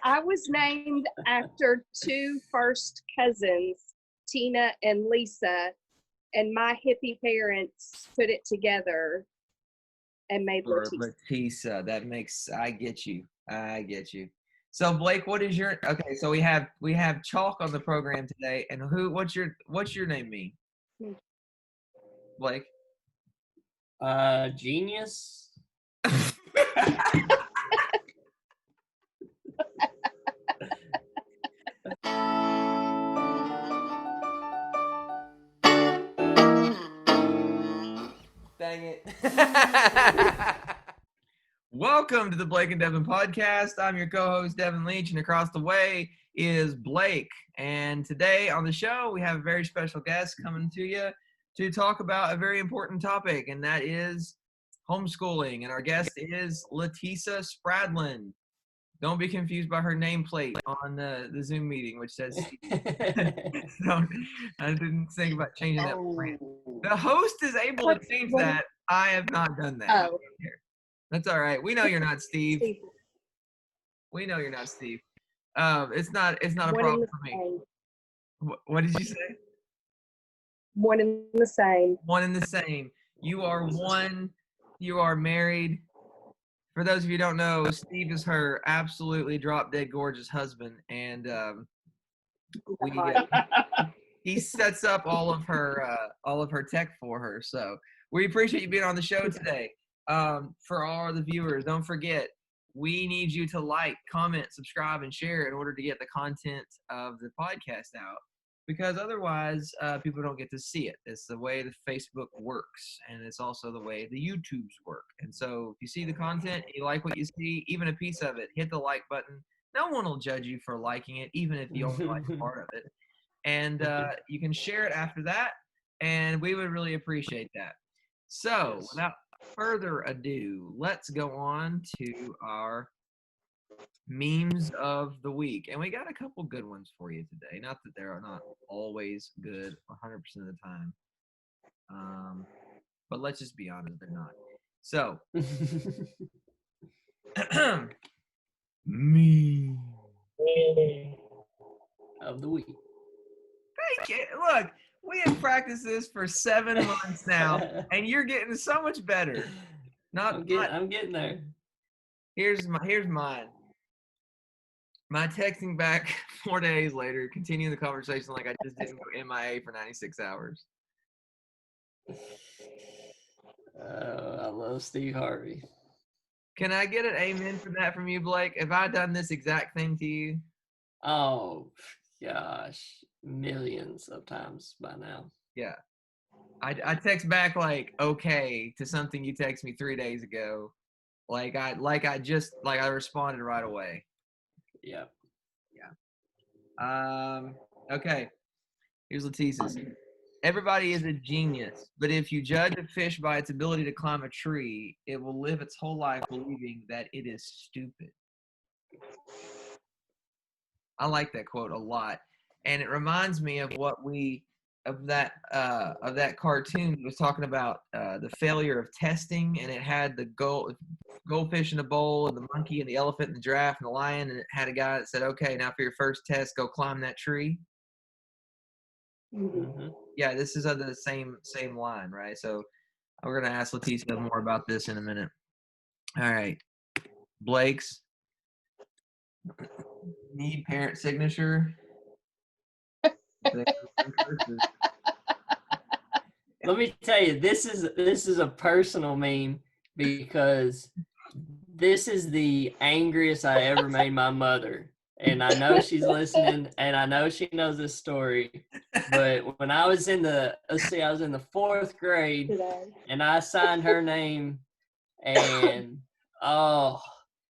I was named after two first cousins, Tina and Lisa, and my hippie parents put it together and made Latisa. Latisa. That makes, I get you. So Blake, what is your, okay, so we have Chalk on the program today, and what's your name mean? Blake? Genius. Dang it. Welcome to the Blake and Devin Podcast. I'm your co-host, Devin Leach, and across the way is Blake. And today on the show, we have a very special guest coming to you to talk about a very important topic, and that is homeschooling. And our guest is Latisa Spradlin. Don't be confused by her nameplate on the Zoom meeting, which says I didn't think about changing that. The host is able to change that. I have not done that. Oh. That's all right. We know you're not Steve. We know you're not Steve. It's not a problem for me. What did you say? One and the same. One and the same. You are one. You are married. For those of you who don't know, Steve is her absolutely drop-dead gorgeous husband, and he sets up all of her tech for her. So we appreciate you being on the show today. For all the viewers, don't forget, we need you to like, comment, subscribe, and share in order to get the content of the podcast out, because otherwise people don't get to see it. It's the way the Facebook works, and it's also the way the YouTubes work. And so if you see the content, you like what you see, even a piece of it, hit the like button. No one will judge you for liking it, even if you only like part of it. And you can share it after that, and we would really appreciate that. So without further ado, let's go on to our memes of the week. And we got a couple good ones for you today. Not that they're not always good 100% of the time. But let's just be honest, they're not. So, meme of the week. Thank you. Look, we have practiced this for 7 months now, and you're getting so much better. I'm getting there. Here's mine. My texting back 4 days later, continuing the conversation like I just didn't go MIA for 96 hours. I love Steve Harvey. Can I get an amen for that from you, Blake? Have I done this exact thing to you? Oh, gosh. Millions of times by now. Yeah. I text back like, okay, to something you texted me 3 days ago. I responded right away. Yeah. Okay. Here's Latisa's. Everybody is a genius, but if you judge a fish by its ability to climb a tree, it will live its whole life believing that it is stupid. I like that quote a lot, and it reminds me of that cartoon that was talking about the failure of testing, and it had the goldfish in a bowl, and the monkey, and the elephant, and the giraffe, and the lion, and it had a guy that said, "Okay, now for your first test, go climb that tree." Mm-hmm. Yeah, this is the same line, right? So we're gonna ask Latisa more about this in a minute. All right, Blake's need parent signature. Let me tell you, this is a personal meme because this is the angriest I ever made my mother. And I know she's listening, and I know she knows this story. But when I was in the 4th grade, and I signed her name, and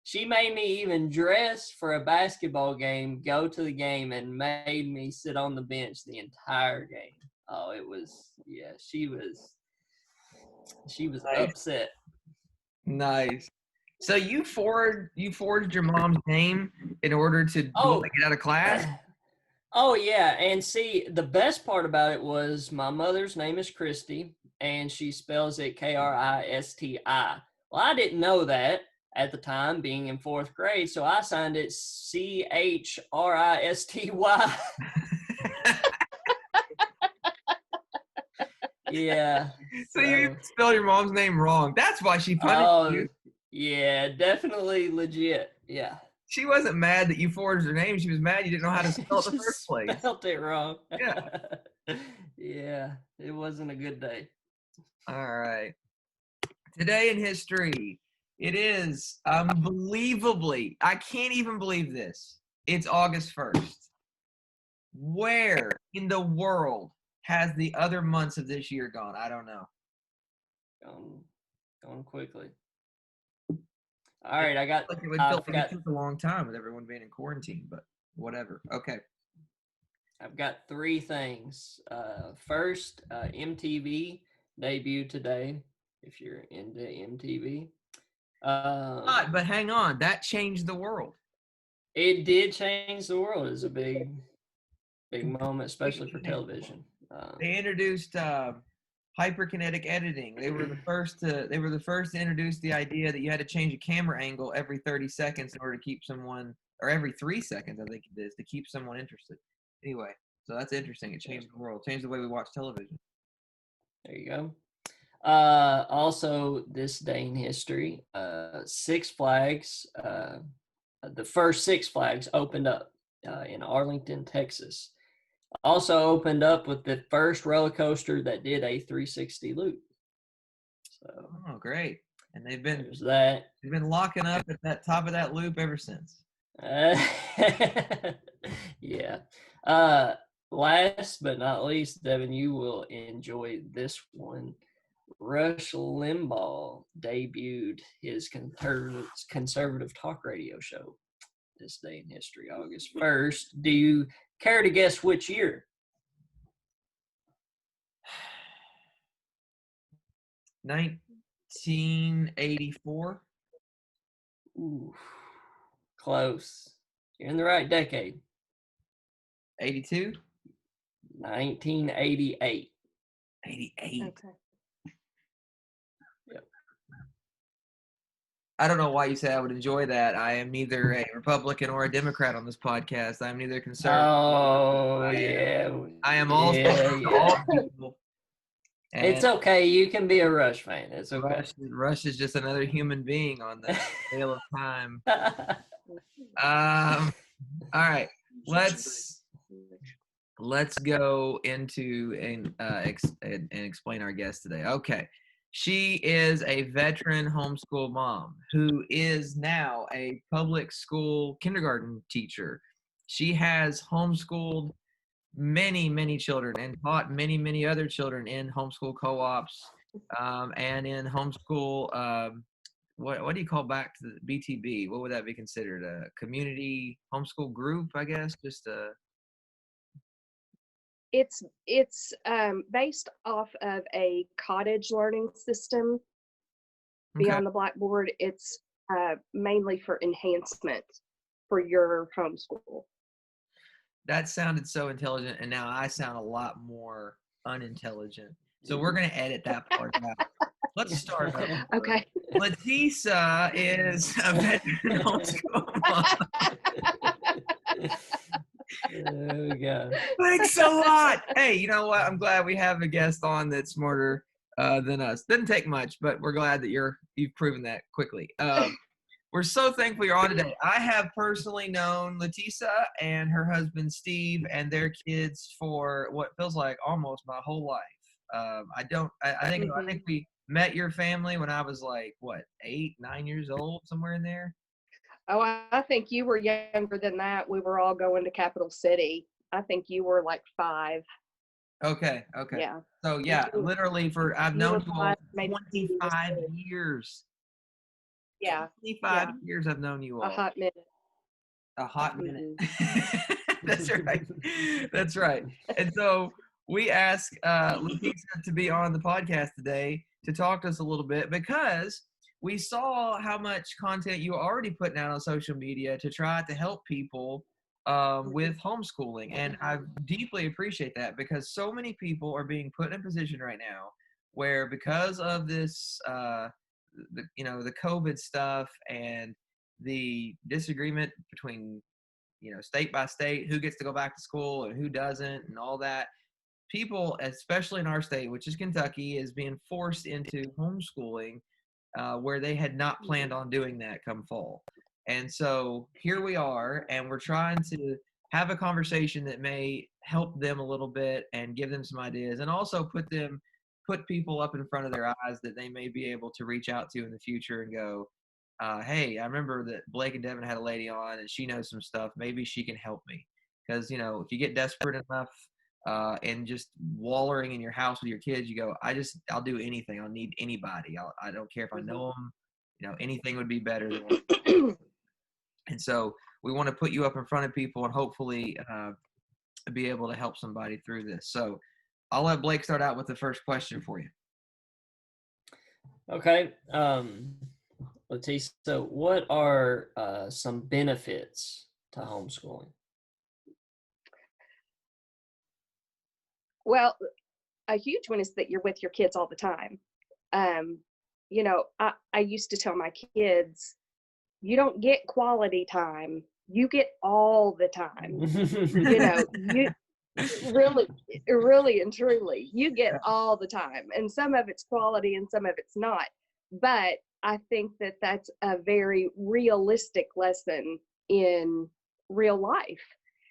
she made me even dress for a basketball game, go to the game, and made me sit on the bench the entire game. Oh, it was, yeah, she was upset. Nice. So you forged your mom's name in order to get out of class? Oh, yeah. And see, the best part about it was my mother's name is Christy, and she spells it Kristi. Well, I didn't know that. at the time, being in 4th grade, so I signed it Christy. Yeah. So you spelled your mom's name wrong. That's why she punished you. Yeah, definitely legit. Yeah. She wasn't mad that you forged her name. She was mad you didn't know how to spell it in the Just first place. spelled it wrong. Yeah. Yeah, it wasn't a good day. All right. Today in history, it is unbelievably, I can't even believe this. It's August 1st. Where in the world has the other months of this year gone? I don't know. Going quickly. All right, I got. Like it would feel like it took a long time with everyone being in quarantine, but whatever. Okay. I've got 3 things. First, MTV debuted today. If you're into MTV, But hang on, that changed the world. It did change the world. It's a big moment, especially for television. They introduced hyperkinetic editing. They were the first to introduce the idea that you had to change a camera angle every 30 seconds in order to keep someone, or every 3 seconds, I think it is, to keep someone interested. Anyway, so that's interesting. It changed the world, changed the way we watch television. There you go. Also, this day in history, Six Flags, the first Six Flags opened up in Arlington, Texas. Also opened up with the first roller coaster that did a 360 loop. So, oh, great! And they've been locking up at that top of that loop ever since. Yeah. Last but not least, Devin, you will enjoy this one. Rush Limbaugh debuted his conservative talk radio show this day in history, August 1st. Do you care to guess which year? 1984. Ooh, close. You're in the right decade. 82. 1988. 88. Okay. Yep. I don't know why you say I would enjoy that. I am neither a Republican or a Democrat on this podcast. I'm neither conservative. Oh, I am also all people. And it's okay. You can be a Rush fan. It's okay. Rush is just another human being on the scale of time. All right. Let's go into and explain our guest today. Okay. She is a veteran homeschool mom who is now a public school kindergarten teacher. She has homeschooled many, many children and taught many, many other children in homeschool co-ops and in homeschool, what do you call back to the BTB? What would that be considered? A community homeschool group, I guess? Just a... It's based off of a cottage learning system. Beyond the Blackboard, it's mainly for enhancement for your homeschool. That sounded so intelligent, and now I sound a lot more unintelligent. So we're going to edit that part out. Let's start. Okay. Latisa is a veteran homeschool mom. Oh, God. Thanks a lot. Hey, you know what? I'm glad we have a guest on that's smarter than us. Doesn't take much, but we're glad that you've proven that quickly. We're so thankful you're on today. I have personally known Latisa and her husband Steve and their kids for what feels like almost my whole life. I think we met your family when I was like 8, 9 years old, somewhere in there. Oh, I think you were younger than that. We were all going to Capital City. I think you were like 5. Okay. Yeah. So yeah, literally I've known you all 25 years. Yeah. 25 years I've known you all. A hot minute. A hot minute. That's right. That's right. And so we asked Latisa to be on the podcast today to talk to us a little bit because we saw how much content you were already putting out on social media to try to help people with homeschooling. And I deeply appreciate that because so many people are being put in a position right now where because of this the COVID stuff and the disagreement between, state by state, who gets to go back to school and who doesn't and all that, people, especially in our state, which is Kentucky, is being forced into homeschooling where they had not planned on doing that come fall. And so here we are, and we're trying to have a conversation that may help them a little bit and give them some ideas, and also put people up in front of their eyes that they may be able to reach out to in the future and go, hey, I remember that Blake and Devin had a lady on and she knows some stuff. Maybe she can help me. Because, if you get desperate enough and just wallowing in your house with your kids, you go, I'll do anything. I'll need anybody. I don't care if I know them. Anything would be better than what. And so we want to put you up in front of people and hopefully be able to help somebody through this. So I'll let Blake start out with the first question for you. Okay. Latisa, what are some benefits to homeschooling? Well, a huge one is that you're with your kids all the time. I used to tell my kids, you don't get quality time, you get all the time. You really and truly, you get all the time. And some of it's quality and some of it's not. But I think that that's a very realistic lesson in real life.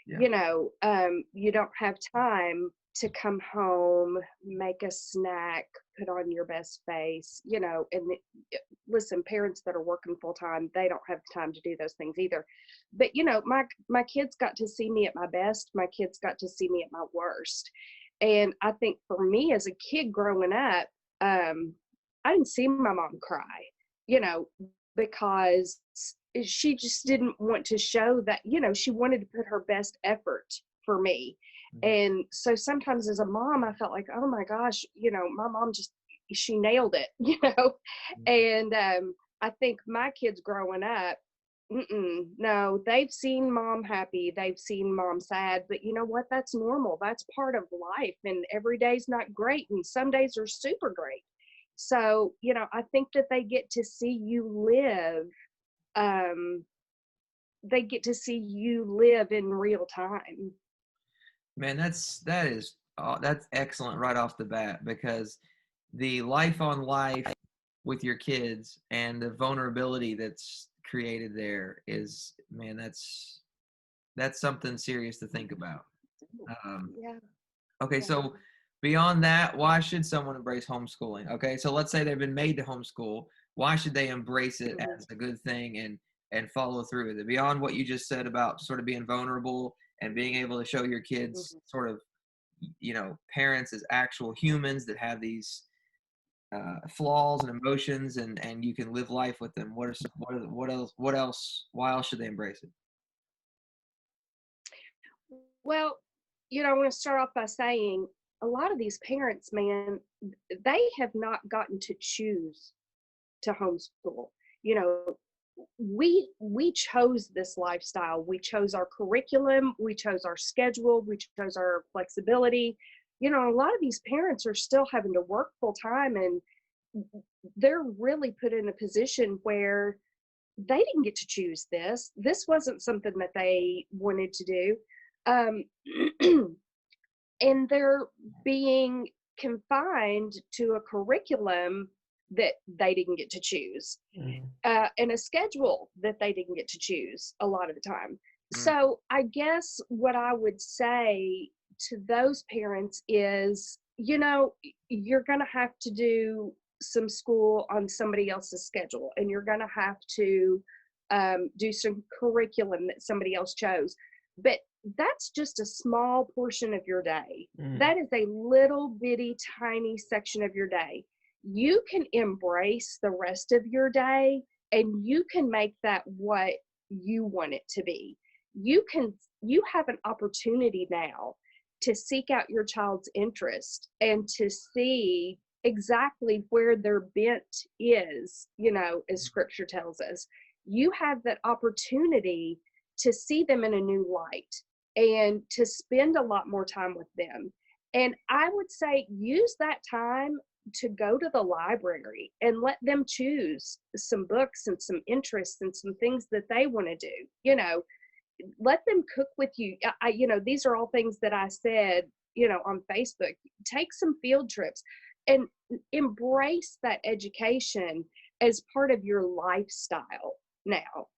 Yeah. You don't have time to come home, make a snack, put on your best face, and listen, parents that are working full time, they don't have time to do those things either. But, my kids got to see me at my best. My kids got to see me at my worst. And I think for me as a kid growing up, I didn't see my mom cry, because she just didn't want to show that, she wanted to put her best effort for me. And so sometimes as a mom, I felt like, oh my gosh, my mom she nailed it, and I think my kids growing up, no, they've seen mom happy, they've seen mom sad, but you know what? That's normal. That's part of life. And every day's not great. And some days are super great. So, I think that they get to see you live. They get to see you live in real time. Man, that's excellent right off the bat, because the life on life with your kids and the vulnerability that's created there is, man, that's something serious to think about. Yeah. Okay, Yeah. so beyond that, why should someone embrace homeschooling? Okay, so let's say they've been made to homeschool. Why should they embrace it as a good thing and follow through with it? Beyond what you just said about sort of being vulnerable and being able to show your kids sort of, parents as actual humans that have these flaws and emotions, and you can live life with them. What else? Why else should they embrace it? Well, I want to start off by saying a lot of these parents, man, they have not gotten to choose to homeschool. We chose this lifestyle. We chose our curriculum. We chose our schedule. We chose our flexibility. A lot of these parents are still having to work full time, and they're really put in a position where they didn't get to choose this. This wasn't something that they wanted to do. And they're being confined to a curriculum that they didn't get to choose, and a schedule that they didn't get to choose a lot of the time. So I guess what I would say to those parents is, you're going to have to do some school on somebody else's schedule, and you're going to have to do some curriculum that somebody else chose. But that's just a small portion of your day. That is a little bitty tiny section of your day. You can embrace the rest of your day, and you can make that what you want it to be. You have an opportunity now to seek out your child's interest and to see exactly where their bent is, as scripture tells us. You have that opportunity to see them in a new light and to spend a lot more time with them. And I would say use that time to go to the library and let them choose some books and some interests and some things that they want to do. Let them cook with you. These are all things that I said, on Facebook. Take some field trips and embrace that education as part of your lifestyle now.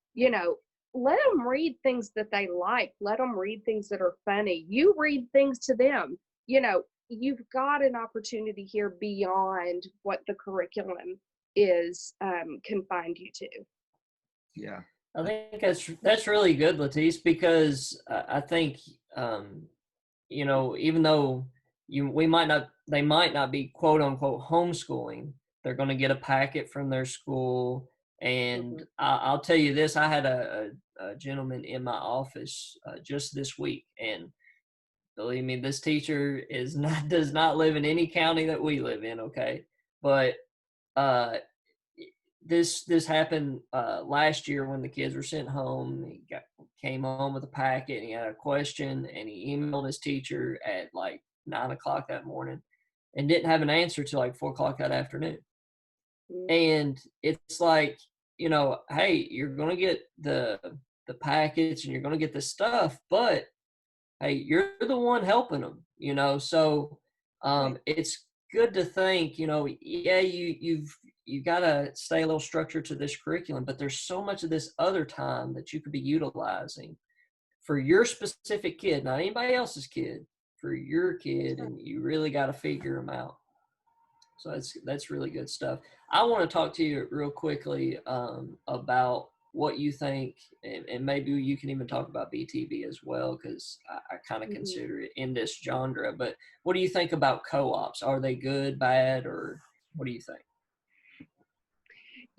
Let them read things that they like. Let them read things that are funny. You read things to them. You've got an opportunity here beyond what the curriculum is confined you to. Yeah. I think that's really good, Latisa, because I think, even though they might not be quote unquote homeschooling, they're going to get a packet from their school. And I'll tell you this, I had a gentleman in my office just this week, and believe me, this teacher does not live in any county that we live in. Okay. But, this happened last year when the kids were sent home. He came home with a packet and he had a question, and he emailed his teacher at like 9:00 that morning and didn't have an answer till like 4:00 that afternoon. And it's like, hey, you're going to get the packets and you're going to get the stuff, but hey, you're the one helping them, so it's good to think, yeah, you've got to stay a little structured to this curriculum, but there's so much of this other time that you could be utilizing for your specific kid, not anybody else's kid, for your kid, and you really got to figure them out. So that's really good stuff. I want to talk to you real quickly about what you think, and maybe you can even talk about BTV as well, because I kind of consider it in this genre. But what do you think about co-ops? Are they good, bad, or what do you think?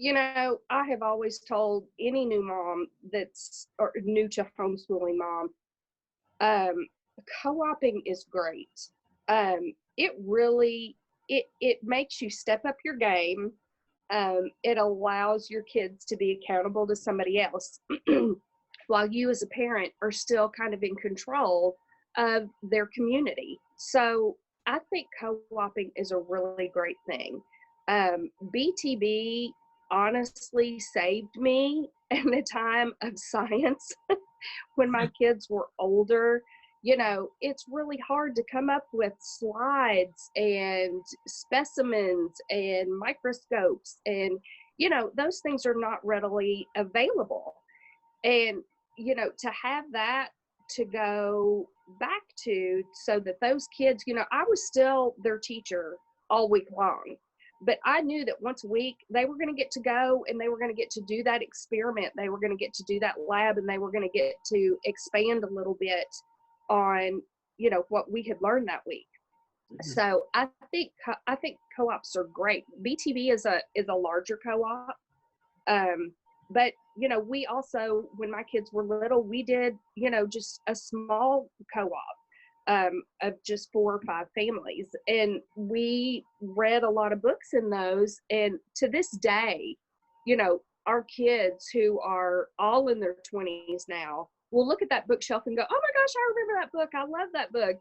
I have always told any new mom or new to homeschooling mom, co-oping is great. It really, it makes you step up your game. It allows your kids to be accountable to somebody else while you as a parent are still kind of in control of their community. So I think co-oping is a really great thing. BTB honestly saved me in a time of science when my kids were older. It's really hard to come up with slides and specimens and microscopes, and those things are not readily available. And to have that to go back to, so that those kids, I was still their teacher all week long, but I knew that once a week they were going to get to go and they were going to get to do that experiment. They were going to get to do that lab, and they were going to get to expand a little bit on, what we had learned that week. So I think co-ops are great. BTV is a larger co-op. But, we also, when my kids were little, we did, just a small co-op of just 4 or 5 families. And we read a lot of books in those. And to this day, our kids who are all in their 20s now will look at that bookshelf and go, oh my gosh, I remember that book. I love that book,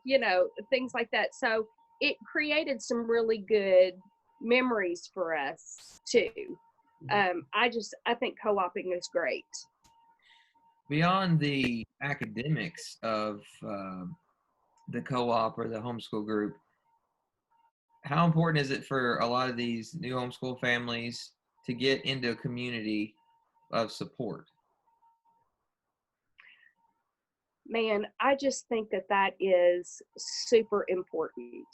things like that. So it created some really good memories for us too. I think co-oping is great. Beyond the academics of the co-op or the homeschool group, how important is it for a lot of these new homeschool families to get into a community of support? Man, I just think that is super important.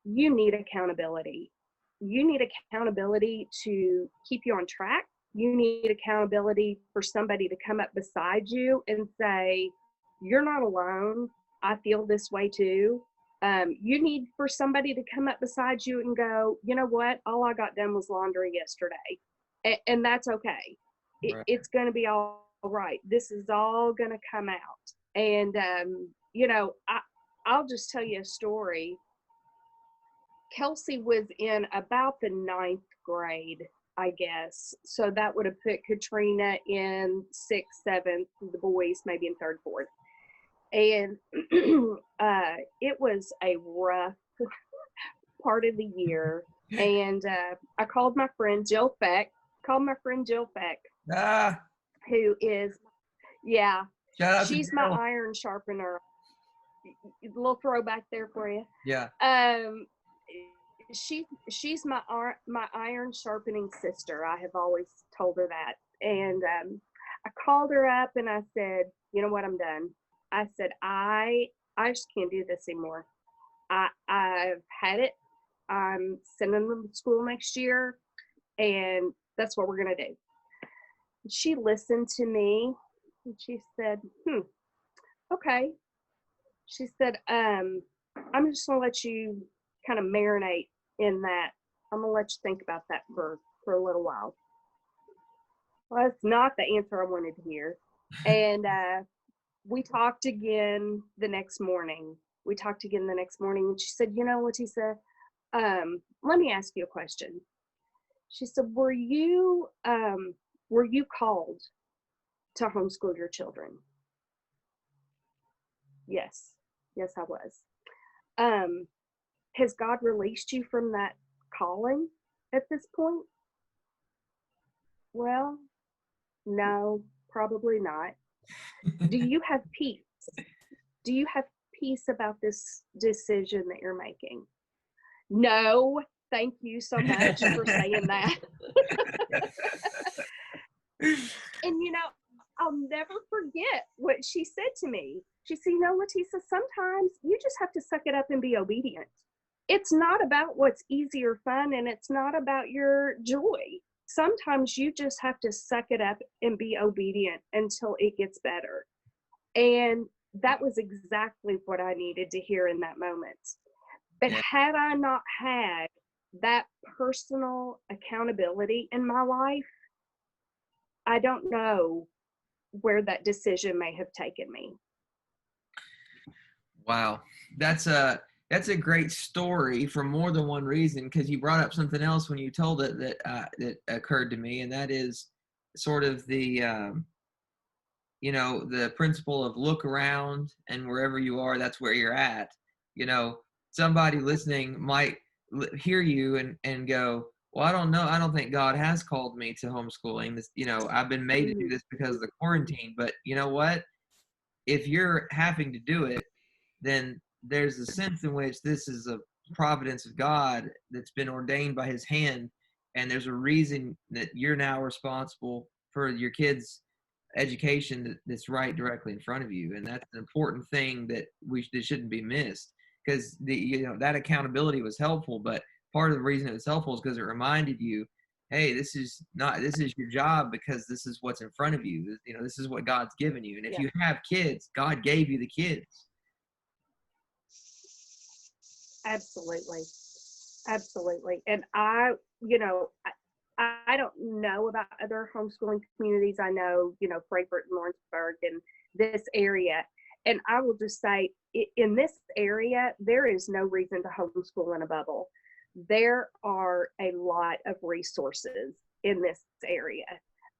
You need accountability. You need accountability to keep you on track. You need accountability for somebody to come up beside you and say, you're not alone. I feel this way too. You need for somebody to come up beside you and go, you know what? All I got done was laundry yesterday. And that's okay. Right. It's going to be all right. This is all going to come out. And, I'll just tell you a story. Kelsey was in about the 9th grade, I guess. So that would have put Katrina in 6th, 7th, the boys maybe in 3rd, 4th. And it was a part of the year, and I called my friend Jill Feck. Ah, Who is, yeah, shout out she's to my Jill. iron sharpener. A little throwback there for you. Yeah. She's my iron sharpening sister. I have always told her that. And I called her up and I said, you know what, I'm done. I said, I just can't do this anymore. I've had it. I'm sending them to school next year, and that's what we're gonna do. She listened to me and she said, okay. She said, I'm just gonna let you kind of marinate in that. I'm gonna let you think about that for a little while. Well, that's not the answer I wanted to hear. And we talked again the next morning. And she said, you know, Latisa, let me ask you a question. She said, were you called to homeschool your children? Yes, I was. Has God released you from that calling at this point? Well, no, probably not. Do you have peace? Do you have peace about this decision that you're making? No, thank you so much for saying that. And, you know, I'll never forget what she said to me. She said, you know, Latisa, sometimes you just have to suck it up and be obedient. It's not about what's easy or fun, and it's not about your joy. Sometimes you just have to suck it up and be obedient until it gets better. And that was exactly what I needed to hear in that moment. But had I not had that personal accountability in my life, I don't know where that decision may have taken me. Wow. That's a great story for more than one reason, because you brought up something else when you told it that occurred to me, and that is sort of the the principle of look around, and wherever you are, that's where you're at. You know, somebody listening might hear you and go, well, I don't know. I don't think God has called me to homeschooling. This, I've been made to do this because of the quarantine. But you know what? If you're having to do it, then there's a sense in which this is a providence of God that's been ordained by his hand. And there's a reason that you're now responsible for your kids' education that's right directly in front of you. And that's an important thing that that shouldn't be missed, because that accountability was helpful. But part of the reason it was helpful is because it reminded you, hey, this is your job, because this is what's in front of you. This is what God's given you. And if you have kids, God gave you the kids. Absolutely. And I don't know about other homeschooling communities. I know, Frankfort and Lawrenceburg and this area. And I will just say, in this area, there is no reason to homeschool in a bubble. There are a lot of resources in this area,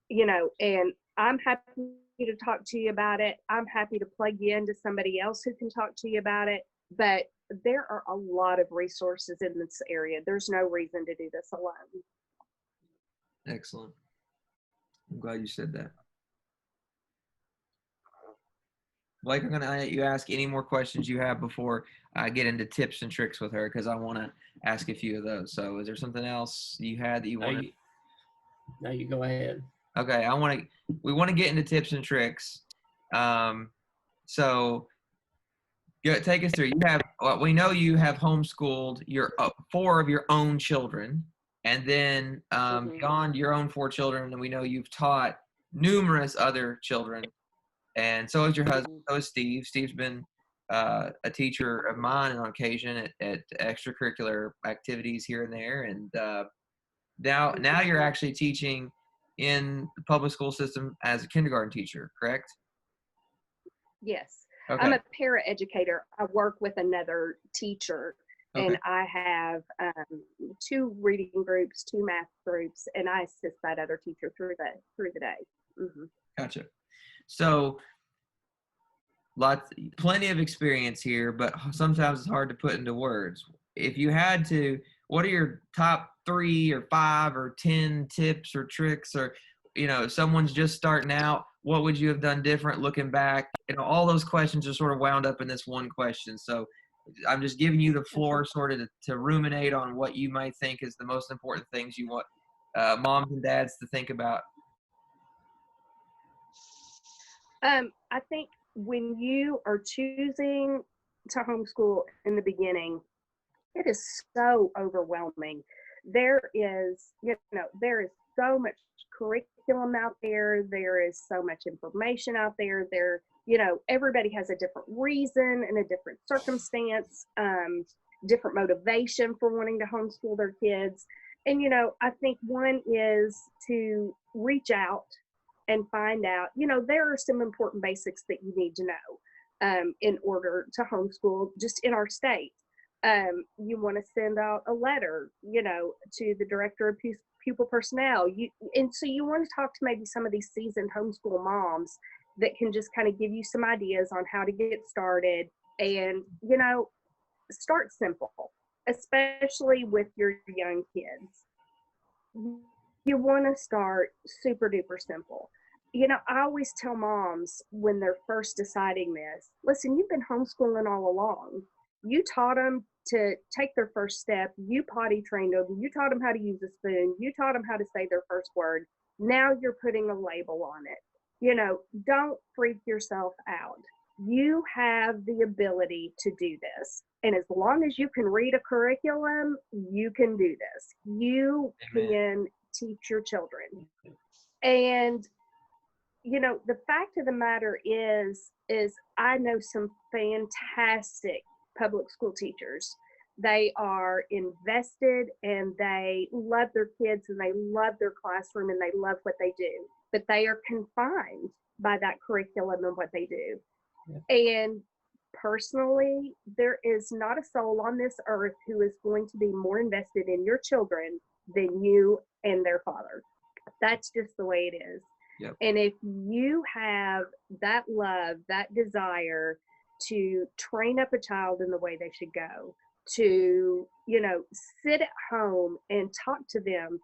and I'm happy to talk to you about it. I'm happy to plug you into somebody else who can talk to you about it. But there are a lot of resources in this area. There's no reason to do this alone. Excellent. I'm glad you said that. Blake, I'm going to let you ask any more questions you have before I get into tips and tricks with her, because I want to ask a few of those. So is there something else you had that you want to? No, you go ahead. Okay. We want to get into tips and tricks. So take us through. We know you have homeschooled your 4 of your own children, and then beyond your own 4 children, and we know you've taught numerous other children. And so is your husband, so is Steve. Steve's been a teacher of mine on occasion at extracurricular activities here and there. And now you're actually teaching in the public school system as a kindergarten teacher, correct? Yes. Okay. I'm a paraeducator. I work with another teacher, and I have 2 reading groups, 2 math groups, and I assist that other teacher through the day. Mm-hmm. Gotcha. So plenty of experience here, but sometimes it's hard to put into words. if you had to, what are your top 3 or 5 or 10 tips or tricks, or, if someone's just starting out, what would you have done different looking back? All those questions are sort of wound up in this one question. So I'm just giving you the floor sort of to ruminate on what you might think is the most important things you want moms and dads to think about. I think when you are choosing to homeschool in the beginning, it is so overwhelming. There is so much curriculum out there. There is so much information out there. Everybody has a different reason and a different circumstance, different motivation for wanting to homeschool their kids. And, I think one is to reach out and find out, there are some important basics that you need to know in order to homeschool just in our state. You want to send out a letter, to the director of pupil personnel. So you want to talk to maybe some of these seasoned homeschool moms that can just kind of give you some ideas on how to get started and, start simple, especially with your young kids. You want to start super duper simple. I always tell moms when they're first deciding this, listen, you've been homeschooling all along. You taught them to take their first step. You potty trained them. You taught them how to use a spoon. You taught them how to say their first word. Now you're putting a label on it. Don't freak yourself out. You have the ability to do this. And as long as you can read a curriculum, you can do this. You can teach your children. And the fact of the matter is I know some fantastic public school teachers. They are invested and they love their kids and they love their classroom and they love what they do, but they are confined by that curriculum and what they do. Yeah. And personally, there is not a soul on this earth who is going to be more invested in your children than you and their father. That's just the way it is. Yep. And if you have that love, that desire to train up a child in the way they should go, to, sit at home and talk to them,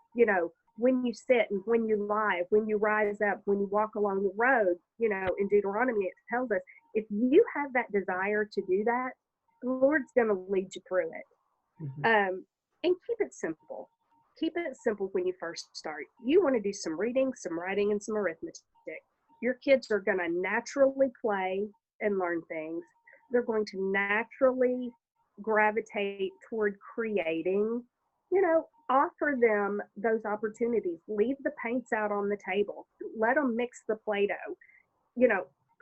when you sit and when you lie, when you rise up, when you walk along the road, in Deuteronomy, it tells us, if you have that desire to do that, the Lord's going to lead you through it. Mm-hmm. And keep it simple. Keep it simple when you first start. You want to do some reading, some writing, and some arithmetic. Your kids are going to naturally play and learn things. They're going to naturally gravitate toward creating. Offer them those opportunities. Leave the paints out on the table. Let them mix the Play-Doh.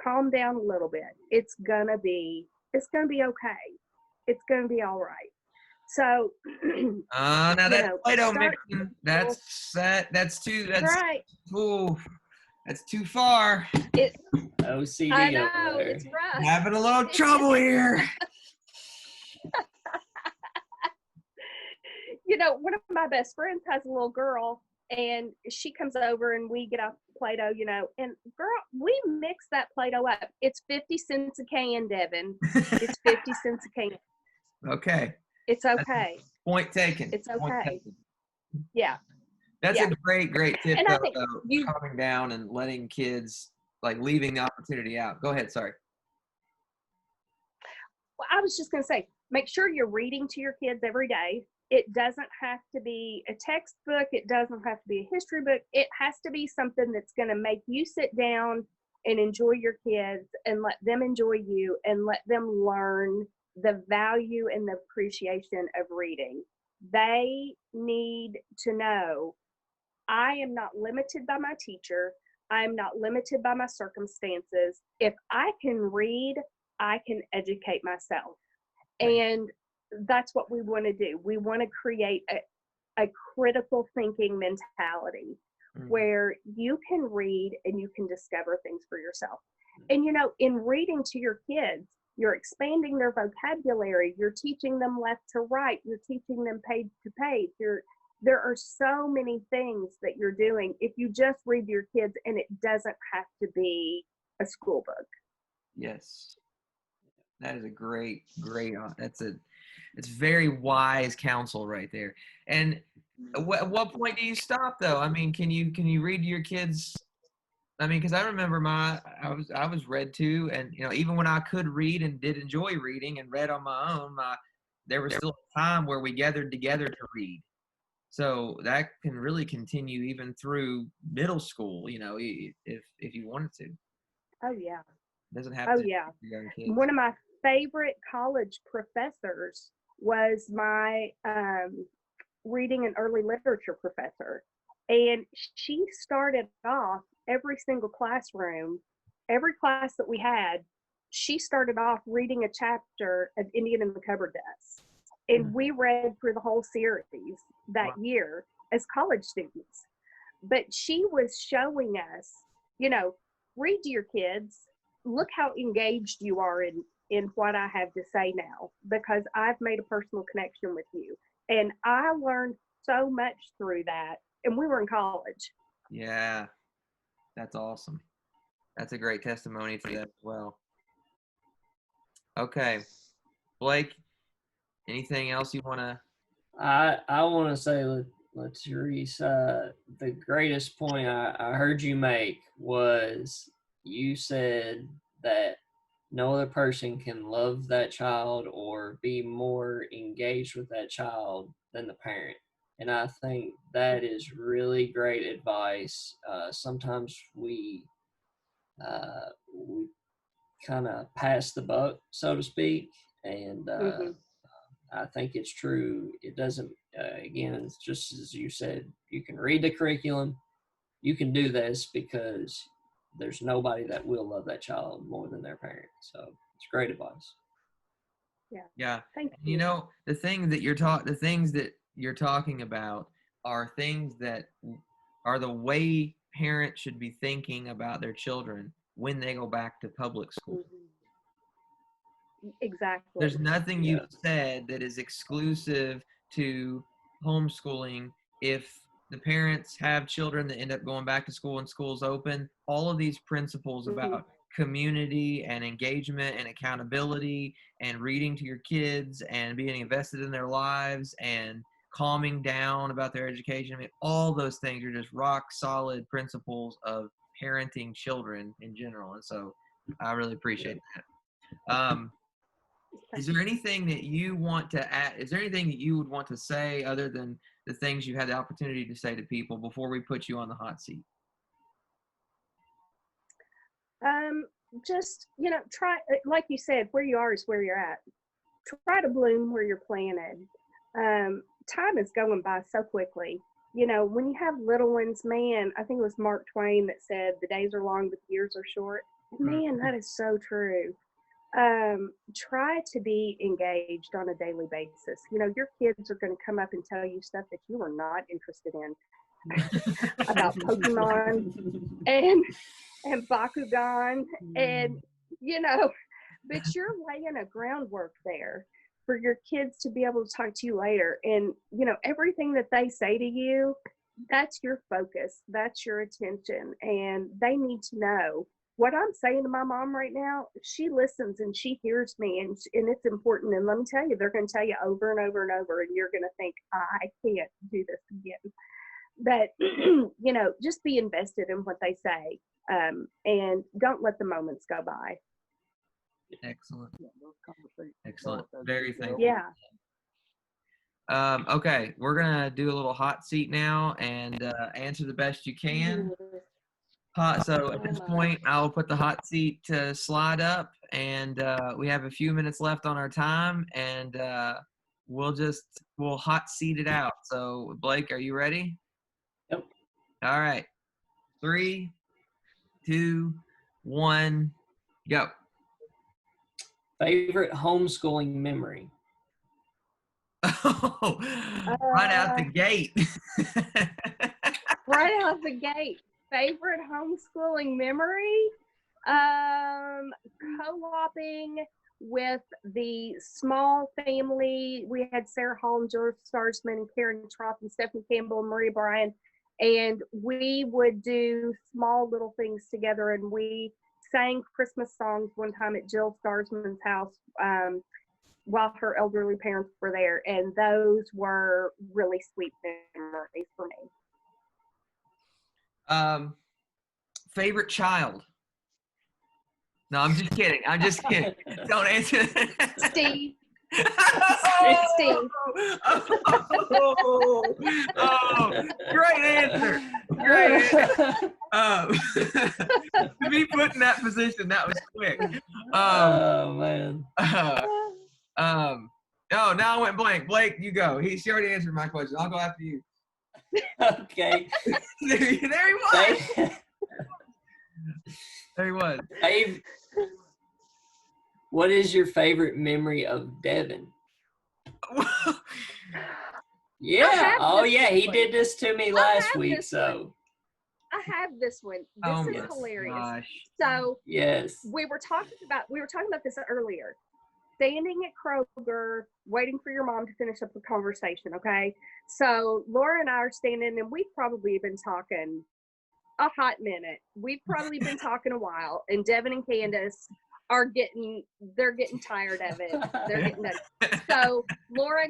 Calm down a little bit. It's gonna be okay. It's gonna be all right. So now that Play-Doh mixing, that's right. Ooh, that's too far. OCD. I know, it's rough. Having a little trouble here. One of my best friends has a little girl, and she comes over and we get out Play-Doh, and girl, we mix that Play-Doh up. It's 50 cents a can, Devin. It's 50 cents a can. Okay. It's okay. Point taken. It's okay. Taken. Yeah. That's a great tip, and though, calming down and letting kids, leaving the opportunity out. Go ahead, sorry. Well, I was just going to say, make sure you're reading to your kids every day. It doesn't have to be a textbook. It doesn't have to be a history book. It has to be something that's going to make you sit down and enjoy your kids and let them enjoy you and let them learn the value and the appreciation of reading. They need to know, I am not limited by my teacher. I am not limited by my circumstances. If I can read, I can educate myself. And that's what we want to do. We want to create a critical thinking mentality where you can read and you can discover things for yourself. And, in reading to your kids, you're expanding their vocabulary. You're teaching them left to right. You're teaching them page to page. There are so many things that you're doing if you just read to your kids, and it doesn't have to be a school book. Yes. That is a great, it's very wise counsel right there. And at what point do you stop though? I mean, can you read to your kids? I mean, because I remember I was read to, and even when I could read and did enjoy reading and read on my own, there was still a time where we gathered together to read. So that can really continue even through middle school, if you wanted to. Oh yeah. It doesn't have Oh to yeah. be young kids. One of my favorite college professors was my reading and early literature professor. And she started off every single classroom, every class that we had, she started off reading a chapter of Indian in the Cupboard Dust. And we read through the whole series that year as college students. But she was showing us, read to your kids, look how engaged you are in what I have to say now, because I've made a personal connection with you. And I learned so much through that. And we were in college. Yeah, that's awesome. That's a great testimony for that as well. Okay, Blake, anything else you want to? I want to say, Latrice, the greatest point I heard you make was you said that no other person can love that child or be more engaged with that child than the parent. And I think that is really great advice. Sometimes we kind of pass the buck, so to speak, and I think it's true. It doesn't. Again, it's just as you said. You can read the curriculum. You can do this because there's nobody that will love that child more than their parent. So it's great advice. Yeah. Thank you. The things that you're talking about are things that are the way parents should be thinking about their children when they go back to public school. Exactly. There's nothing you've said that is exclusive to homeschooling. If the parents have children that end up going back to school and school's open, all of these principles about community and engagement and accountability and reading to your kids and being invested in their lives and calming down about their education, I mean, all those things are just rock solid principles of parenting children in general. And so I really appreciate that. Is there anything that you want to add? Is there anything that you would want to say other than the things you had the opportunity to say to people before we put you on the hot seat? Just, try, like you said, where you are is where you're at. Try to bloom where you're planted. Time is going by so quickly. When you have little ones, man, I think it was Mark Twain that said, the days are long, but the years are short. Man, that is so true. Try to be engaged on a daily basis. Your kids are going to come up and tell you stuff that you are not interested in about Pokemon and Bakugan and but you're laying a groundwork there for your kids to be able to talk to you later. And everything that they say to you, that's your focus, that's your attention, and they need to know what I'm saying to my mom right now. She listens and she hears me, and it's important. And let me tell you, they're going to tell you over and over and over, and you're going to think, I can't do this again. But just be invested in what they say, and don't let the moments go by. Excellent. Very thankful. Yeah. Okay, we're gonna do a little hot seat now and answer the best you can. So at this point, I'll put the hot seat slide up, and we have a few minutes left on our time, and we'll hot seat it out. So Blake, are you ready? Yep. All right. 3, 2, 1, go. Favorite homeschooling memory? Oh, right out the gate. Right out the gate. Favorite homeschooling memory? Co-oping with the small family. We had Sarah Hall and George Starsman and Karen Troth and Stephanie Campbell and Maria Bryan. And we would do small little things together. And we sang Christmas songs one time at Jill Starsman's house. while her elderly parents were there, and those were really sweet memories for me. Favorite child? No, I'm just kidding. I'm just kidding. Don't answer that. Steve. Steve. Oh, great answer. Great answer. To be put in that position, that was quick. Oh man. Oh, now I went blank. Blake, you go. She already answered my question. I'll go after you. Okay. there he was. There he was. What is your favorite memory of Devin? Yeah. Oh, yeah. He did this to me last week. So I have this one. This is hilarious. Gosh. So yes, we were talking about this earlier. Standing at Kroger, waiting for your mom to finish up the conversation. Okay. So Laura and I are standing, and we've probably been talking a hot minute. We've probably been talking a while, and Devin and Candace they're getting tired of it. They're getting done. So Laura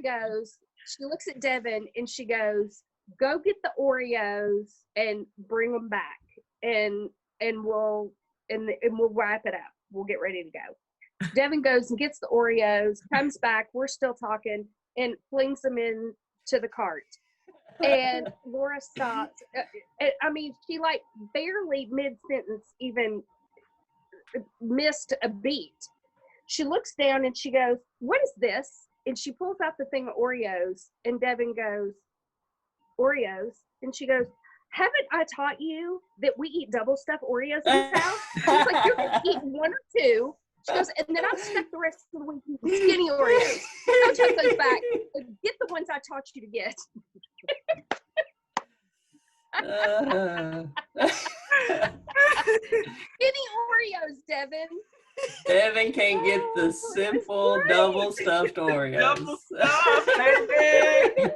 she looks at Devin and she goes, "Go get the Oreos and bring them back, and we'll wrap it up. We'll get ready to go." Devin goes and gets the Oreos, comes back. We're still talking, and flings them in to the cart. And Laura stops. I mean, she like barely mid-sentence even missed a beat. She looks down and she goes, "What is this?" And she pulls out the thing of Oreos, and Devin goes, "Oreos?" And she goes, "Haven't I taught you that we eat double stuffed Oreos in this house?" She's like, "You're going to eat one or two." She goes, "And then I've stuck the rest of the week eating skinny Oreos. Don't take those back. Get the ones I taught you to get." Skinny Oreos, Devin. Devin can't get the simple double stuffed Oreos. Double stuffed, baby.